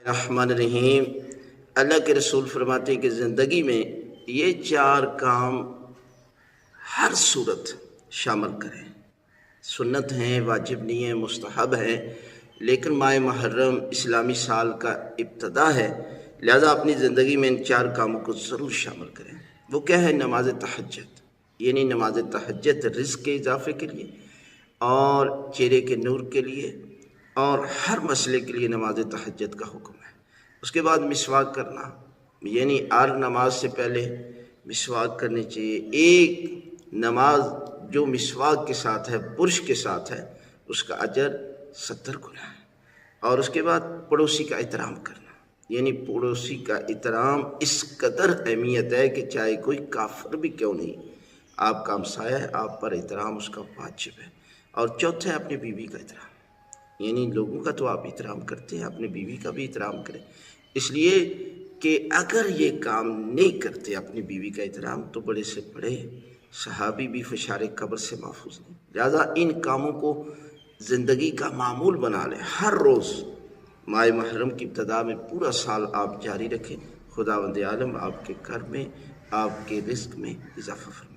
الرحمن الرحیم۔ اللہ کے رسول فرماتے ہیں کہ زندگی میں یہ 4 کام ہر صورت شامل کریں، سنت ہیں، واجب نہیں ہیں، مستحب ہیں، لیکن ماہ محرم اسلامی سال کا ابتدا ہے، لہذا اپنی زندگی میں ان 4 کاموں کو ضرور شامل کریں۔ وہ کیا ہے؟ نماز تہجد، یعنی نماز تہجد رزق کے اضافے کے لیے اور چہرے کے نور کے لیے اور ہر مسئلے کے لیے نماز تہجد کا حکم ہے۔ اس کے بعد مسواک کرنا، یعنی ہر نماز سے پہلے مسواک کرنی چاہیے۔ ایک نماز جو مسواک کے ساتھ ہے، برش کے ساتھ ہے، اس کا اجر 70 گنا ہے۔ اور اس کے بعد پڑوسی کا احترام کرنا، یعنی پڑوسی کا احترام اس قدر اہمیت ہے کہ چاہے کوئی کافر بھی کیوں نہیں، آپ کا ہمسایہ ہے، آپ پر احترام اس کا واجب ہے۔ اور چوتھا ہے اپنی بیوی کا احترام، یعنی لوگوں کا تو آپ احترام کرتے ہیں، اپنی بیوی کا بھی احترام کریں، اس لیے کہ اگر یہ کام نہیں کرتے اپنی بیوی کا احترام تو بڑے سے بڑے صحابی بھی فشار قبر سے محفوظ نہیں۔ لہذا ان کاموں کو زندگی کا معمول بنا لیں، ہر روز ماہ محرم کی ابتدا میں پورا سال آپ جاری رکھیں۔ خداوند عالم آپ کے گھر میں، آپ کے رزق میں اضافہ فرمائے۔